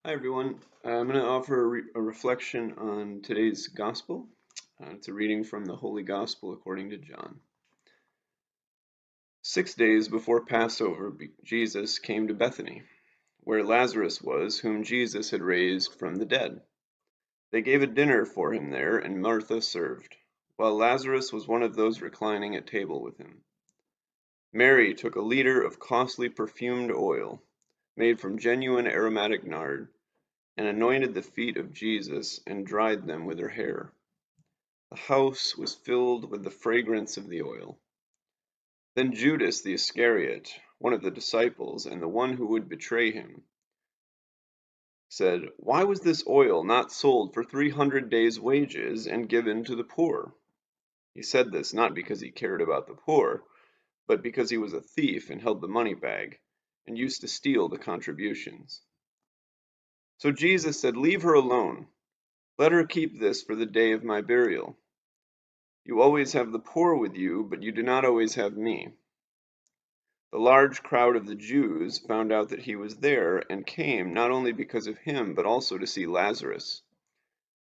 Hi everyone. I'm going to offer a reflection on today's gospel. It's a reading from the Holy Gospel according to John. 6 days before Passover, Jesus came to Bethany, where Lazarus was, whom Jesus had raised from the dead. They gave a dinner for him there, and Martha served, while Lazarus was one of those reclining at table with him. Mary took a liter of costly perfumed oil, made from genuine aromatic nard, and anointed the feet of Jesus and dried them with her hair. The house was filled with the fragrance of the oil. Then Judas the Iscariot, one of the disciples and the one who would betray him, said, "Why was this oil not sold for 300 days' wages and given to the poor?" He said this not because he cared about the poor, but because he was a thief and held the money bag, and used to steal the contributions. So Jesus said, "Leave her alone. Let her keep this for the day of my burial. You always have the poor with you, but you do not always have me." The large crowd of the Jews found out that he was there, and came not only because of him, but also to see Lazarus,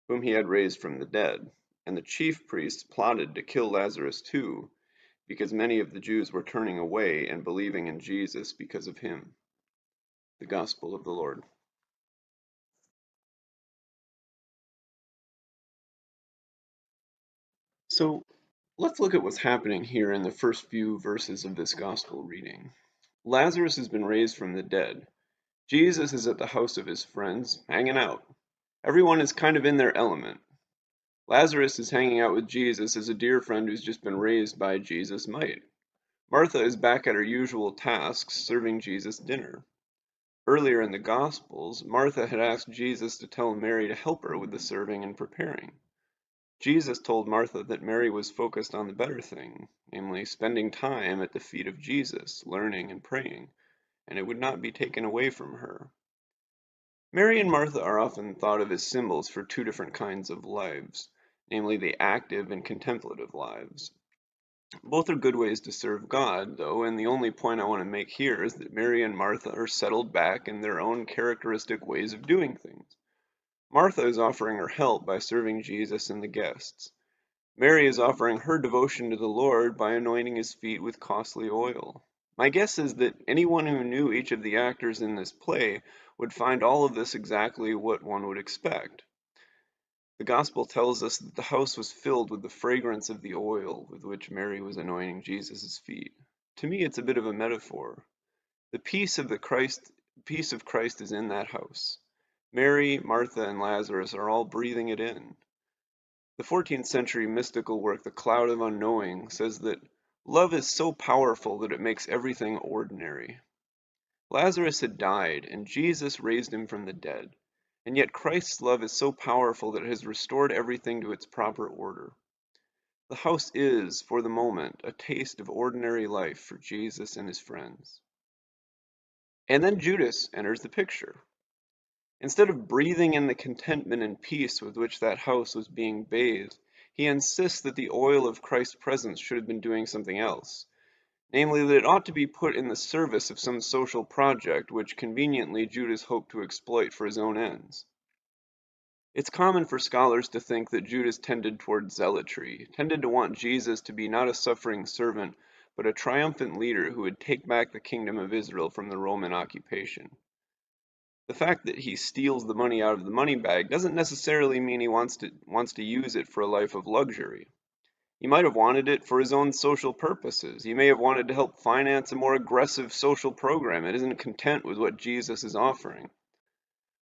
whom he had raised from the dead. And the chief priests plotted to kill Lazarus too, because many of the Jews were turning away and believing in Jesus because of him. The Gospel of the Lord. So let's look at what's happening here in the first few verses of this Gospel reading. Lazarus has been raised from the dead. Jesus is at the house of his friends, hanging out. Everyone is kind of in their element. Lazarus is hanging out with Jesus as a dear friend who's just been raised by Jesus might. Martha is back at her usual tasks, serving Jesus dinner. Earlier in the Gospels, Martha had asked Jesus to tell Mary to help her with the serving and preparing. Jesus told Martha that Mary was focused on the better thing, namely spending time at the feet of Jesus, learning and praying, and it would not be taken away from her. Mary and Martha are often thought of as symbols for two different kinds of lives, namely the active and contemplative lives. Both are good ways to serve God, though, and the only point I want to make here is that Mary and Martha are settled back in their own characteristic ways of doing things. Martha is offering her help by serving Jesus and the guests. Mary is offering her devotion to the Lord by anointing his feet with costly oil. My guess is that anyone who knew each of the actors in this play would find all of this exactly what one would expect. The Gospel tells us that the house was filled with the fragrance of the oil with which Mary was anointing Jesus' feet. To me, it's a bit of a metaphor. The peace of Christ is in that house. Mary, Martha, and Lazarus are all breathing it in. The 14th century mystical work, The Cloud of Unknowing, says that love is so powerful that it makes everything ordinary. Lazarus had died, and Jesus raised him from the dead. And yet Christ's love is so powerful that it has restored everything to its proper order. The house is, for the moment, a taste of ordinary life for Jesus and his friends. And then Judas enters the picture. Instead of breathing in the contentment and peace with which that house was being bathed, he insists that the oil of Christ's presence should have been doing something else, namely that it ought to be put in the service of some social project which conveniently Judas hoped to exploit for his own ends. It's common for scholars to think that Judas tended toward zealotry, tended to want Jesus to be not a suffering servant, but a triumphant leader who would take back the kingdom of Israel from the Roman occupation. The fact that he steals the money out of the money bag doesn't necessarily mean he wants to use it for a life of luxury. He might have wanted it for his own social purposes. He may have wanted to help finance a more aggressive social program and isn't content with what Jesus is offering.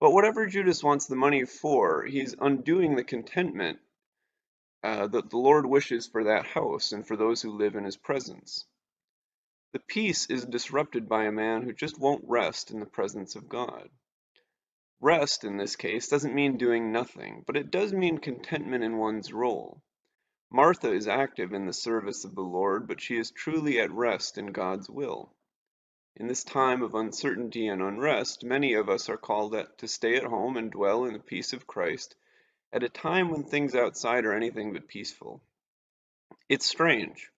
But whatever Judas wants the money for, he's undoing the contentment that the Lord wishes for that house and for those who live in his presence. The peace is disrupted by a man who just won't rest in the presence of God. Rest, in this case, doesn't mean doing nothing, but it does mean contentment in one's role. Martha is active in the service of the Lord, but she is truly at rest in God's will. In this time of uncertainty and unrest, many of us are called to stay at home and dwell in the peace of Christ at a time when things outside are anything but peaceful. It's strange.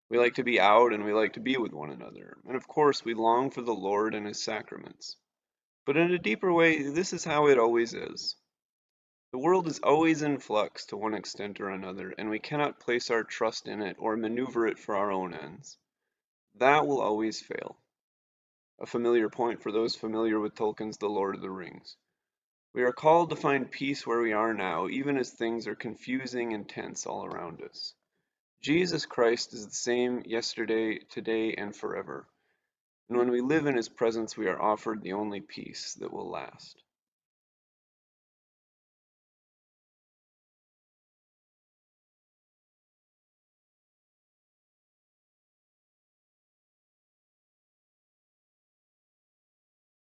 We like to be out and we like to be with one another, and of course we long for the Lord and his sacraments. But in a deeper way, this is how it always is. The world is always in flux to one extent or another, and we cannot place our trust in it or maneuver it for our own ends. That will always fail. A familiar point for those familiar with Tolkien's The Lord of the Rings. We are called to find peace where we are now, even as things are confusing and tense all around us. Jesus Christ is the same yesterday, today, and forever. And when we live in his presence, we are offered the only peace that will last.